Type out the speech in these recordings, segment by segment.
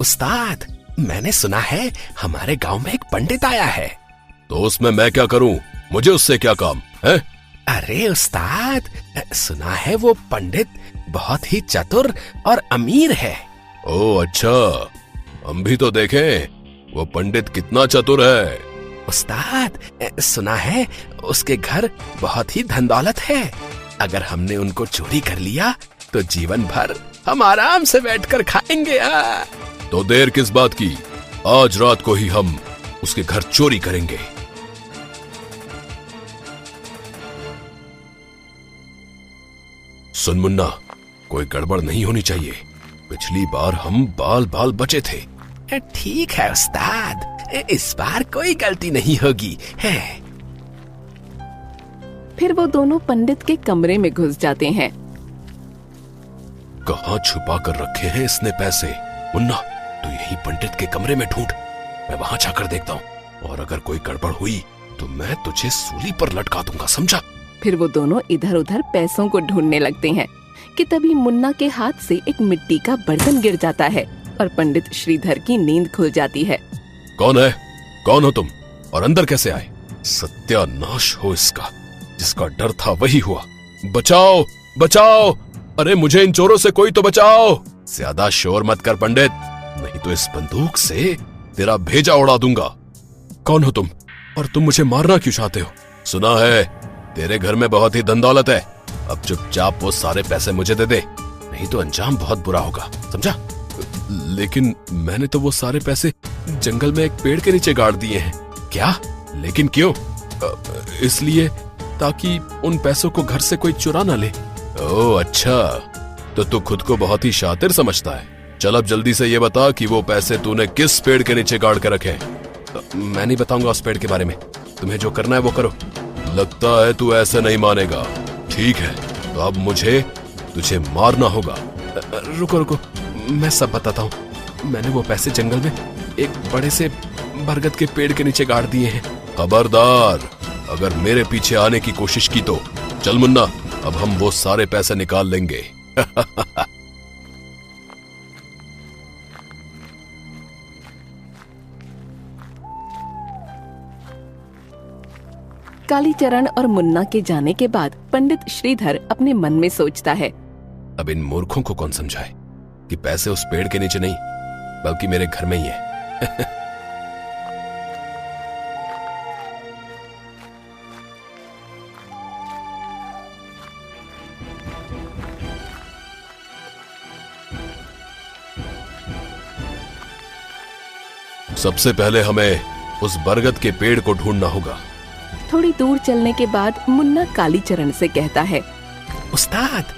उस्ताद, मैंने सुना है हमारे गांव में एक पंडित आया है। तो उसमें मैं क्या करूं? मुझे उससे क्या काम है? अरे उस्ताद, सुना है वो पंडित बहुत ही चतुर और अमीर है। ओह अच्छा, हम भी तो देखें वो पंडित कितना चतुर है। उस्ताद, सुना है उसके घर बहुत ही धन दौलत है। अगर हमने उनको चोरी कर लिया तो जीवन भर हम आराम से बैठकर खाएंगे। तो देर किस बात की, आज रात को ही हम उसके घर चोरी करेंगे। सुन मुन्ना, कोई गड़बड़ नहीं होनी चाहिए। पिछली बार हम बाल बाल बचे थे। ठीक है उस्ताद, इस बार कोई गलती नहीं होगी है। फिर वो दोनों पंडित के कमरे में घुस जाते हैं। कहाँ छुपा कर रखे हैं इसने पैसे? मुन्ना, तू यही पंडित के कमरे में ढूंढ, मैं वहां जाकर देखता हूँ। और अगर कोई गड़बड़ हुई तो मैं तुझे सूली पर लटका दूंगा, समझा? फिर वो दोनों इधर उधर पैसों को ढूंढने लगते हैं कि तभी मुन्ना के हाथ से एक मिट्टी का बर्तन गिर जाता है और पंडित श्रीधर की नींद खुल जाती है। कौन है? कौन हो तुम? और अंदर कैसे आए? सत्यानाश हो इसका, जिसका डर था वही हुआ। बचाओ बचाओ, अरे मुझे इन चोरों से कोई तो बचाओ। ज्यादा शोर मत कर पंडित, नहीं तो इस बंदूक से तेरा भेजा उड़ा दूंगा। कौन हो तुम और तुम मुझे मारना क्यों चाहते हो? सुना है तेरे घर में बहुत ही धन दौलत है। अब चुपचाप वो सारे पैसे मुझे दे दे, नहीं तो अंजाम बहुत बुरा होगा, समझा? लेकिन मैंने तो वो सारे पैसे जंगल में एक पेड़ के नीचे गाड़ दिए हैं। क्या? लेकिन क्यों? इसलिए ताकि उन पैसों को घर से कोई चुरा ना ले। ओह अच्छा, तो तू खुद को बहुत ही शातिर समझता है। चल अब जल्दी से ये बता कि वो पैसे तूने किस पेड़ के नीचे गाड़ के रखे? मैं नहीं बताऊंगा उस पेड़ के बारे में, तुम्हें जो करना है वो करो। लगता है तू ऐसे नहीं मानेगा। ठीक है, तो अब मुझे तुझे मारना होगा। रुको रुको, मैं सब बताता हूँ। मैंने वो पैसे जंगल में एक बड़े से बरगद के पेड़ के नीचे गाड़ दिए हैं। खबरदार, अगर मेरे पीछे आने की कोशिश की तो चल मुन्ना, अब हम वो सारे पैसे निकाल लेंगे। कालीचरण और मुन्ना के जाने के बाद पंडित श्रीधर अपने मन में सोचता है, अब इन मूर्खों को कौन समझाए कि पैसे उस पेड़ के नीचे नहीं बल्कि मेरे घर में ही है। सबसे पहले हमें उस बरगद के पेड़ को ढूंढना होगा। थोड़ी दूर चलने के बाद मुन्ना कालीचरण से कहता है, उस्ताद,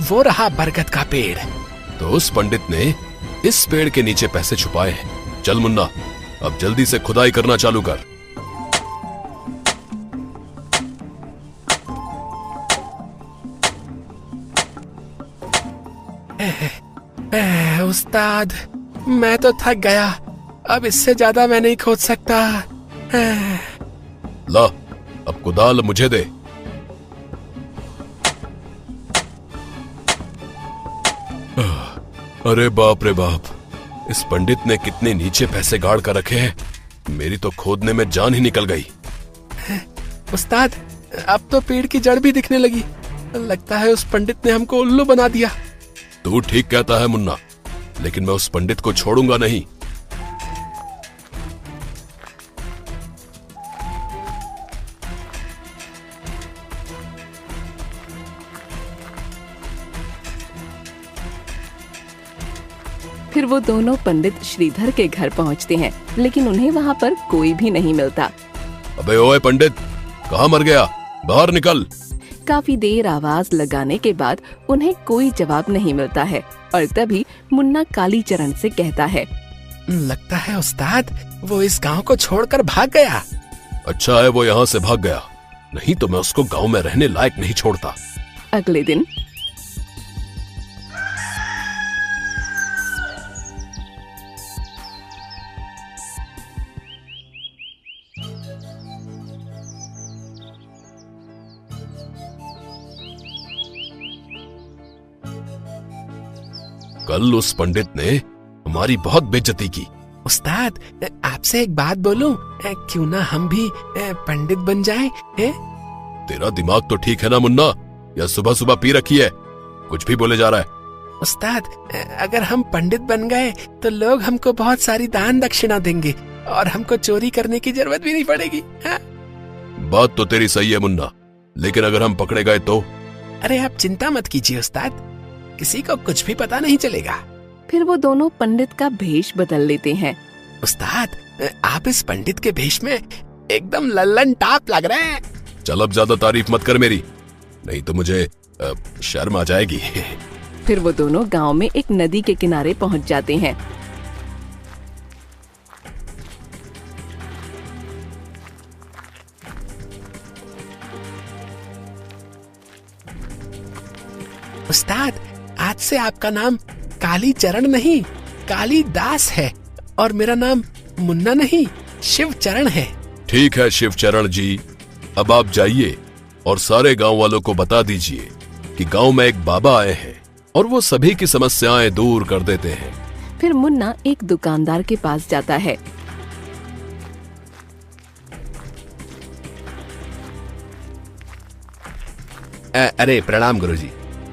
वो रहा बरगद का पेड़। तो उस पंडित ने इस पेड़ के नीचे पैसे छुपाए हैं। चल मुन्ना, अब जल्दी से खुदाई करना चालू कर। उस्ताद, मैं तो थक गया, अब इससे ज्यादा मैं नहीं खोद सकता। ला, अब कुदाल मुझे दे। अरे बाप रे बाप, इस पंडित ने कितने नीचे पैसे गाड़ कर रखे हैं। मेरी तो खोदने में जान ही निकल गई। उस्ताद, अब तो पेड़ की जड़ भी दिखने लगी। लगता है उस पंडित ने हमको उल्लू बना दिया। तू ठीक कहता है मुन्ना, लेकिन मैं उस पंडित को छोड़ूंगा नहीं। फिर वो दोनों पंडित श्रीधर के घर पहुंचते हैं, लेकिन उन्हें वहाँ पर कोई भी नहीं मिलता। अबे ओए पंडित, कहाँ मर गया? बाहर निकल। काफी देर आवाज लगाने के बाद उन्हें कोई जवाब नहीं मिलता है और तभी मुन्ना कालीचरण से कहता है, लगता है उस्ताद वो इस गांव को छोड़कर भाग गया। अच्छा है वो यहाँ से भाग गया, नहीं तो मैं उसको गांव में रहने लायक नहीं छोड़ता। अगले दिन कल उस पंडित ने हमारी बहुत बेइज्जती की। उस्ताद, आपसे एक बात बोलूं? क्यों ना हम भी पंडित बन जाएं? तेरा दिमाग तो ठीक है ना मुन्ना, या सुबह सुबह पी रखी है? कुछ भी बोले जा रहा है। उस्ताद, अगर हम पंडित बन गए तो लोग हमको बहुत सारी दान दक्षिणा देंगे और हमको चोरी करने की जरूरत भी नहीं पड़ेगी। हाँ? बात तो तेरी सही है मुन्ना, लेकिन अगर हम पकड़े गए तो? अरे आप चिंता मत कीजिए उस्ताद, किसी को कुछ भी पता नहीं चलेगा। फिर वो दोनों पंडित का भेष बदल लेते हैं। उस्ताद, आप इस पंडित के भेष में एकदम लल्लन टाप लग रहे हैं। चल अब ज्यादा तारीफ मत कर मेरी, नहीं तो मुझे शर्म आ जाएगी। फिर वो दोनों गांव में एक नदी के किनारे पहुंच जाते हैं। उस्ताद, आज से आपका नाम काली चरण नहीं, काली दास है, और मेरा नाम मुन्ना नहीं, शिव चरण है। ठीक है शिव चरण जी, अब आप जाइए और सारे गांव वालों को बता दीजिए कि गांव में एक बाबा आए हैं और वो सभी की समस्याएं दूर कर देते हैं। फिर मुन्ना एक दुकानदार के पास जाता है। अरे प्रणाम गुरुजी।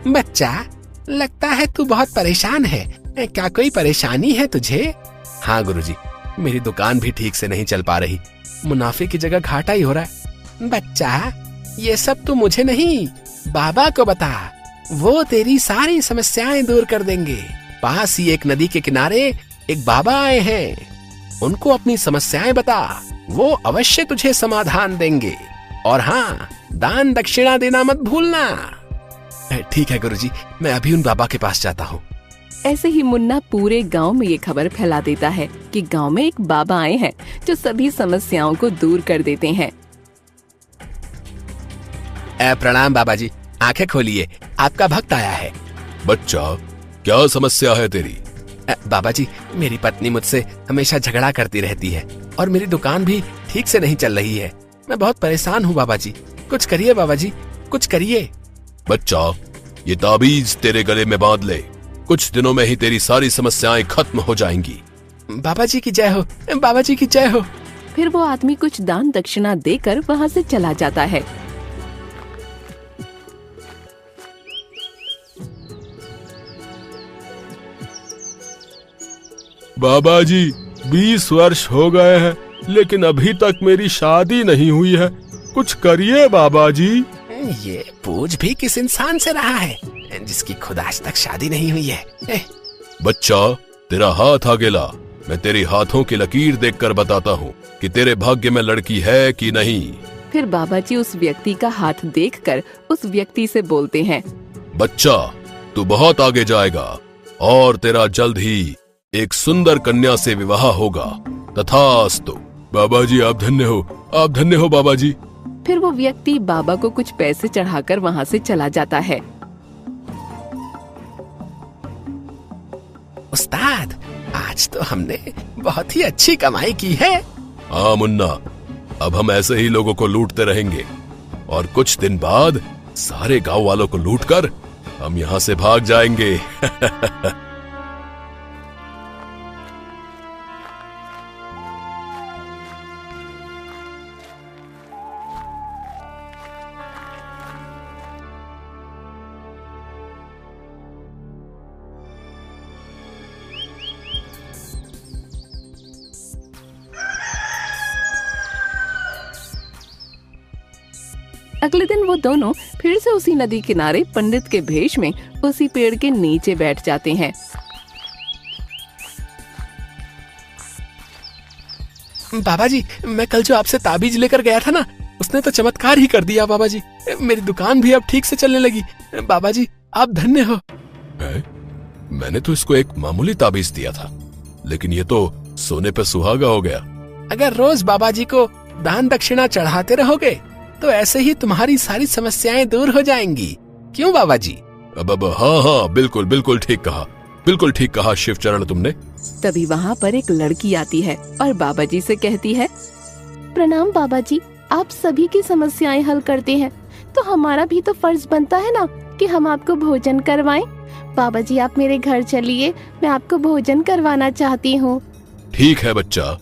बच्चा, लगता है तू बहुत परेशान है। क्या कोई परेशानी है तुझे? हाँ गुरुजी, मेरी दुकान भी ठीक से नहीं चल पा रही, मुनाफे की जगह घाटा ही हो रहा है। बच्चा, ये सब तू मुझे नहीं, बाबा को बता, वो तेरी सारी समस्याएं दूर कर देंगे। पास ही एक नदी के किनारे एक बाबा आए हैं, उनको अपनी समस्याएं बता, वो अवश्य तुझे समाधान देंगे। और हाँ, दान दक्षिणा देना मत भूलना। ठीक है गुरुजी, मैं अभी उन बाबा के पास जाता हूँ। ऐसे ही मुन्ना पूरे गांव में ये खबर फैला देता है कि गांव में एक बाबा आए हैं जो सभी समस्याओं को दूर कर देते हैं। प्रणाम बाबा जी, आंखें खोलिए, आपका भक्त आया है। बच्चा, क्या समस्या है तेरी? बाबा जी, मेरी पत्नी मुझसे हमेशा झगड़ा करती रहती है और मेरी दुकान भी ठीक से नहीं चल रही है। मैं बहुत परेशान हूँ बाबा जी, कुछ करिए बाबा जी, कुछ करिए। बच्चा, ये ताबीज तेरे गले में बांध ले, कुछ दिनों में ही तेरी सारी समस्याएं खत्म हो जाएंगी। बाबा जी की जय हो, बाबा जी की जय हो। फिर वो आदमी कुछ दान दक्षिणा देकर वहाँ से चला जाता है। बाबा जी, 20 वर्ष हो गए हैं, लेकिन अभी तक मेरी शादी नहीं हुई है, कुछ करिए बाबा जी। ये पूछ भी किस इंसान से रहा है जिसकी खुद आज तक शादी नहीं हुई है? बच्चा, तेरा हाथ आगे ला, मैं तेरे हाथों की लकीर देखकर बताता हूँ कि तेरे भाग्य में लड़की है कि नहीं। फिर बाबा जी उस व्यक्ति का हाथ देखकर उस व्यक्ति से बोलते हैं, बच्चा, तू बहुत आगे जाएगा और तेरा जल्द ही एक सुंदर कन्या से विवाह होगा, तथास्तु। बाबा जी, आप धन्य हो, आप धन्य हो बाबा जी। फिर वो व्यक्ति बाबा को कुछ पैसे चढ़ाकर वहाँ से चला जाता है। उस्ताद, आज तो हमने बहुत ही अच्छी कमाई की है। हाँ मुन्ना, अब हम ऐसे ही लोगों को लूटते रहेंगे और कुछ दिन बाद सारे गांव वालों को लूटकर हम यहाँ से भाग जाएंगे। अगले दिन वो दोनों फिर से उसी नदी किनारे पंडित के भेष में उसी पेड़ के नीचे बैठ जाते हैं। बाबा जी, मैं कल जो आपसे ताबीज लेकर गया था ना, उसने तो चमत्कार ही कर दिया बाबा जी। मेरी दुकान भी अब ठीक से चलने लगी। बाबा जी, आप धन्य हो। मैंने तो इसको एक मामूली ताबीज दिया था, लेकिन ये तो सोने पे सुहागा हो गया। अगर रोज बाबा जी को दान दक्षिणा चढ़ाते रहोगे तो ऐसे ही तुम्हारी सारी समस्याएं दूर हो जाएंगी। क्यों बाबा जी? अब हाँ, बिल्कुल बिल्कुल ठीक कहा, बिल्कुल ठीक कहा शिव चरण तुमने। तभी वहाँ पर एक लड़की आती है और बाबा जी से कहती है, प्रणाम बाबा जी, आप सभी की समस्याएं हल करते हैं, तो हमारा भी तो फर्ज बनता है ना कि हम आपको भोजन करवाएं? बाबा जी, आप मेरे घर चलिए, मैं आपको भोजन करवाना चाहती हूँ। ठीक है बच्चा,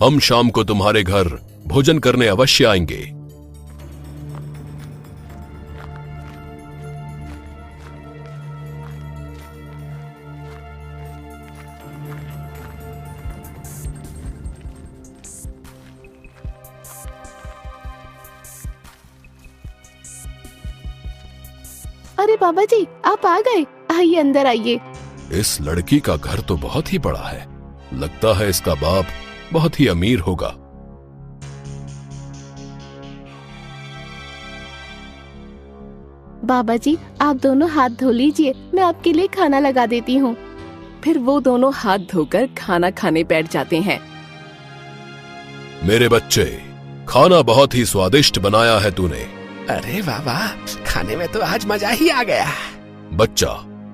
हम शाम को तुम्हारे घर भोजन करने अवश्य आएंगे। अरे बाबा जी, आप आ गए, आइए अंदर आइए। इस लड़की का घर तो बहुत ही बड़ा है, लगता है इसका बाप बहुत ही अमीर होगा। बाबा जी, आप दोनों हाथ धो लीजिए, मैं आपके लिए खाना लगा देती हूँ। फिर वो दोनों हाथ धोकर खाना खाने बैठ जाते हैं। मेरे बच्चे, खाना बहुत ही स्वादिष्ट बनाया है तूने। अरे बाबा, खाने में तो आज मजा ही आ गया। बच्चा,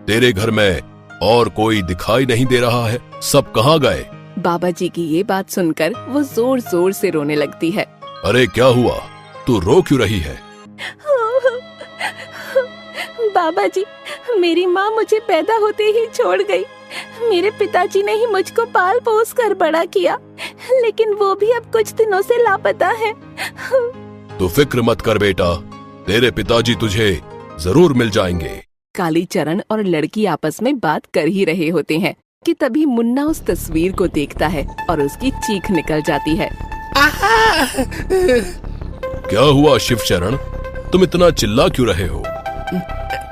तेरे घर में और कोई दिखाई नहीं दे रहा है, सब कहाँ गए? बाबा जी की ये बात सुनकर वो जोर जोर से रोने लगती है। अरे क्या हुआ, तू रो क्यों रही है? बाबा जी, मेरी माँ मुझे पैदा होते ही छोड़ गई। मेरे पिताजी ने ही मुझको पाल पोस कर बड़ा किया, लेकिन वो भी अब कुछ दिनों से लापता है। तो फिक्र मत कर बेटा, तेरे पिताजी तुझे जरूर मिल जाएंगे। कालीचरण और लड़की आपस में बात कर ही रहे होते हैं कि तभी मुन्ना उस तस्वीर को देखता है और उसकी चीख निकल जाती है। क्या हुआ शिवचरण, तुम इतना चिल्ला क्यों रहे हो?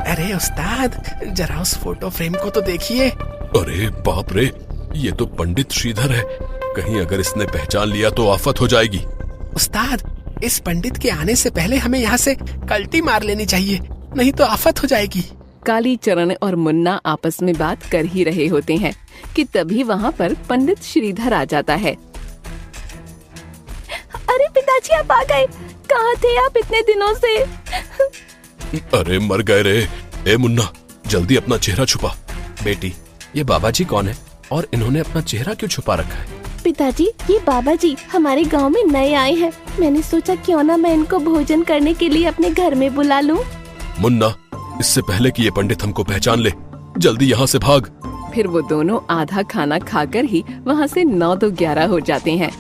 अरे उस्ताद, जरा उस फोटो फ्रेम को तो देखिए। अरे बाप रे, ये तो पंडित श्रीधर है। कहीं अगर इसने पहचान लिया तो आफत हो जाएगी। उस्ताद, इस पंडित के आने से पहले हमें यहाँ से कल्टी मार लेनी चाहिए, नहीं तो आफत हो जाएगी। कालीचरण और मुन्ना आपस में बात कर ही रहे होते हैं कि तभी वहाँ पर पंडित श्रीधर आ जाता है। अरे पिताजी, आप आ गए, कहाँ थे आप इतने दिनों से? अरे मर गए रे। ए मुन्ना, जल्दी अपना चेहरा छुपा। बेटी, ये बाबा जी कौन है और इन्होंने अपना चेहरा क्यों छुपा रखा है? पिताजी, ये बाबा जी हमारे गांव में नए आए हैं। मैंने सोचा क्यों ना मैं इनको भोजन करने के लिए अपने घर में बुला लूं। मुन्ना, इससे पहले कि ये पंडित हमको पहचान ले, जल्दी यहाँ से भाग। फिर वो दोनों आधा खाना खाकर ही वहाँ से 9 तो 11 हो जाते हैं।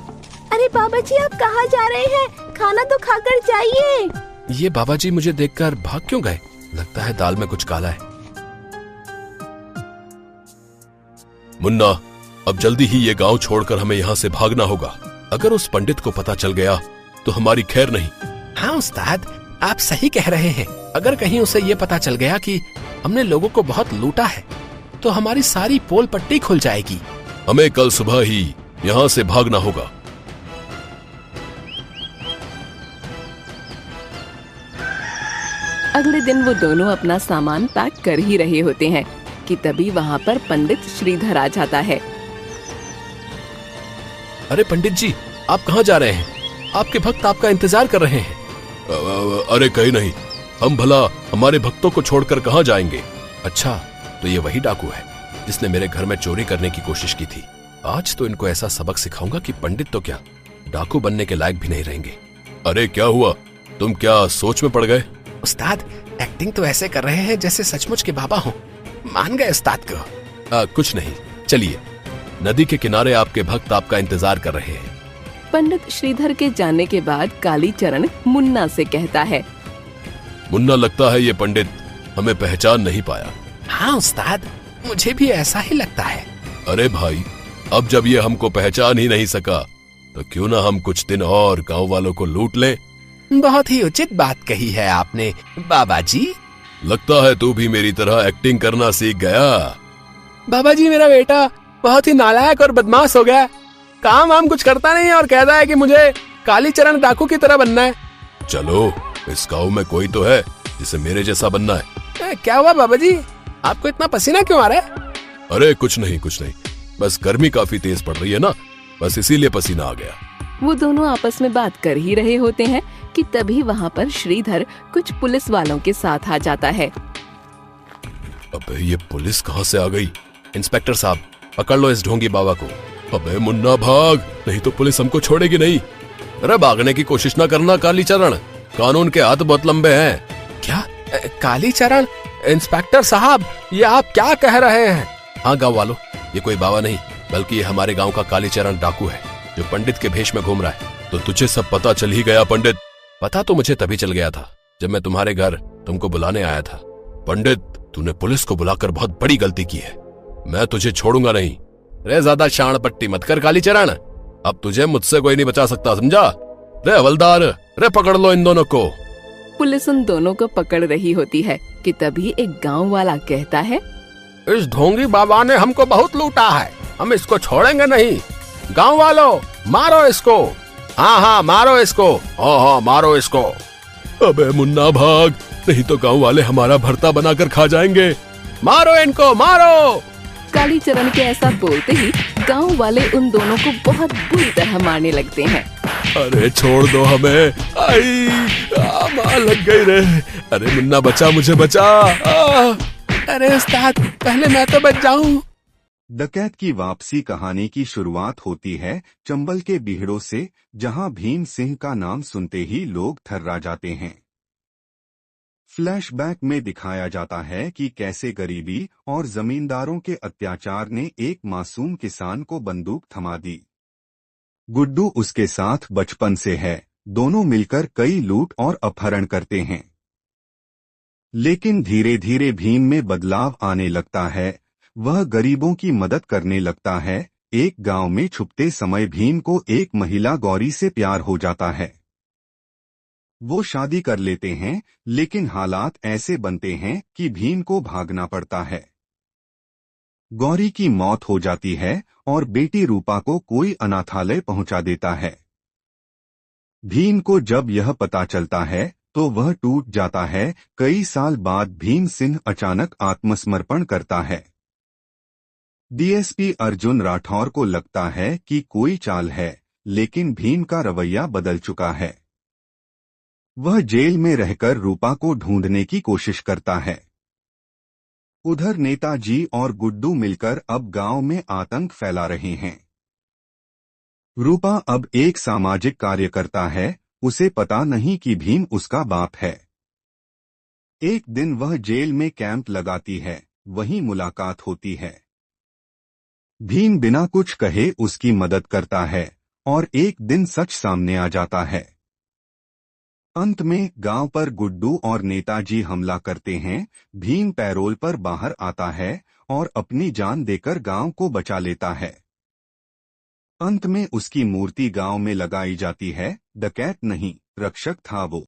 अरे बाबा जी, आप कहाँ जा रहे हैं? खाना तो खाकर जाइए। ये बाबा जी मुझे देखकर भाग क्यों गए? लगता है दाल में कुछ काला है। मुन्ना, अब जल्दी ही ये गांव छोड़कर हमें यहाँ से भागना होगा। अगर उस पंडित को पता चल गया तो हमारी खैर नहीं। हाँ उस्ताद, आप सही कह रहे हैं। अगर कहीं उसे ये पता चल गया कि हमने लोगों को बहुत लूटा है तो हमारी सारी पोल पट्टी खुल जाएगी। हमें कल सुबह ही यहाँ से भागना होगा। अगले दिन वो दोनों अपना सामान पैक कर ही रहे होते हैं कि तभी वहाँ पर पंडित श्रीधर आ जाता है। अरे पंडित जी, आप कहाँ जा रहे हैं? आपके भक्त आपका इंतजार कर रहे हैं। अरे कहीं नहीं, हम भला हमारे भक्तों को छोड़कर कहाँ जाएंगे? अच्छा, तो ये वही डाकू है जिसने मेरे घर में चोरी करने की कोशिश की थी। आज तो इनको ऐसा सबक सिखाऊंगा कि पंडित तो क्या, डाकू बनने के लायक भी नहीं रहेंगे। अरे क्या हुआ, तुम क्या सोच में पड़ गए? उस्ताद, एक्टिंग तो ऐसे कर रहे हैं जैसे सचमुच के बाबा हों। मान गए उस्ताद को। कुछ नहीं, चलिए, नदी के किनारे आपके भक्त आपका इंतजार कर रहे हैं। पंडित श्रीधर के जाने के बाद कालीचरण मुन्ना से कहता है। मुन्ना, लगता है ये पंडित हमें पहचान नहीं पाया। हाँ उस्ताद, मुझे भी ऐसा ही लगता है। अरे भाई, अब जब ये हमको पहचान ही नहीं सका तो क्यों ना हम कुछ दिन और गांव वालों को लूट लें। बहुत ही उचित बात कही है आपने बाबा जी। लगता है तू भी मेरी तरह एक्टिंग करना सीख गया। बाबा जी, मेरा बेटा बहुत ही नालायक और बदमाश हो गया। काम वाम कुछ करता नहीं है और कहता है कि मुझे कालीचरण डाकू की तरह बनना है। चलो, इस गांव में कोई तो है जिसे मेरे जैसा बनना है। क्या हुआ बाबा जी, आपको इतना पसीना क्यों आ रहा है? अरे कुछ नहीं, बस गर्मी काफी तेज पड़ रही है ना, बस इसीलिए पसीना आ गया। वो दोनों आपस में बात कर ही रहे होते हैं कि तभी वहाँ पर श्रीधर कुछ पुलिस वालों के साथ आ जाता है। अबे ये पुलिस कहाँ से आ गई? इंस्पेक्टर साहब, पकड़ लो इस ढोंगी बाबा को। अबे मुन्ना भाग, नहीं तो पुलिस हमको छोड़ेगी नहीं। अरे भागने की कोशिश ना करना कालीचरण, कानून के हाथ बहुत लंबे हैं। क्या कालीचरण, इंस्पेक्टर साहब, ये आप क्या कह रहे हैं? हाँ गांव वालों, ये कोई बाबा नहीं बल्कि ये हमारे गांव का कालीचरण डाकू है जो पंडित के भेष में घूम रहा है। तो तुझे सब पता चल ही गया पंडित? पता तो मुझे तभी चल गया था जब मैं तुम्हारे घर तुमको बुलाने आया था। पंडित, तूने पुलिस को बुलाकर बहुत बड़ी गलती की है। मैं तुझे छोड़ूंगा नहीं। रे ज्यादा शाण पट्टी मत कर कालीचरण, अब तुझे मुझसे कोई नहीं बचा सकता, समझा? रे हवलदार, रे पकड़ लो इन दोनों को। पुलिस उन दोनों को पकड़ रही होती है कि तभी एक गांव वाला कहता है, इस ढोंगी बाबा ने हमको बहुत लूटा है, हम इसको छोड़ेंगे नहीं। गांव वालों, मारो इसको। हाँ हाँ मारो इसको। हाँ हाँ मारो इसको। अबे मुन्ना भाग, नहीं तो गांव वाले हमारा भरता बनाकर खा जाएंगे। मारो इनको, मारो। कालीचरण के ऐसा बोलते ही गांव वाले उन दोनों को बहुत बुरी तरह मारने लगते हैं। अरे छोड़ दो हमें, आई मार लग गई रे। अरे मुन्ना बचा, मुझे बचा। अरे उस्ताद, पहले मैं तो बच जाऊं। डकैत की वापसी कहानी की शुरुआत होती है चंबल के बीहड़ों से, जहां भीम सिंह का नाम सुनते ही लोग थर्रा जाते हैं। फ्लैशबैक में दिखाया जाता है कि कैसे गरीबी और जमींदारों के अत्याचार ने एक मासूम किसान को बंदूक थमा दी। गुड्डू उसके साथ बचपन से है, दोनों मिलकर कई लूट और अपहरण करते हैं। लेकिन धीरे धीरे भीम में बदलाव आने लगता है, वह गरीबों की मदद करने लगता है। एक गांव में छुपते समय भीम को एक महिला गौरी से प्यार हो जाता है। वो शादी कर लेते हैं, लेकिन हालात ऐसे बनते हैं कि भीम को भागना पड़ता है। गौरी की मौत हो जाती है और बेटी रूपा को कोई अनाथालय पहुंचा देता है। भीम को जब यह पता चलता है तो वह टूट जाता है। कई साल बाद भीम सिंह अचानक आत्मसमर्पण करता है। डीएसपी अर्जुन राठौर को लगता है कि कोई चाल है, लेकिन भीम का रवैया बदल चुका है। वह जेल में रहकर रूपा को ढूंढने की कोशिश करता है। उधर नेताजी और गुड्डू मिलकर अब गांव में आतंक फैला रहे हैं। रूपा अब एक सामाजिक कार्यकर्ता है, उसे पता नहीं कि भीम उसका बाप है। एक दिन वह जेल में कैंप लगाती है, वहीं मुलाकात होती है। भीम बिना कुछ कहे उसकी मदद करता है और एक दिन सच सामने आ जाता है। अंत में गांव पर गुड्डू और नेताजी हमला करते हैं। भीम पैरोल पर बाहर आता है और अपनी जान देकर गांव को बचा लेता है। अंत में उसकी मूर्ति गांव में लगाई जाती है। डकैत नहीं, रक्षक था वो।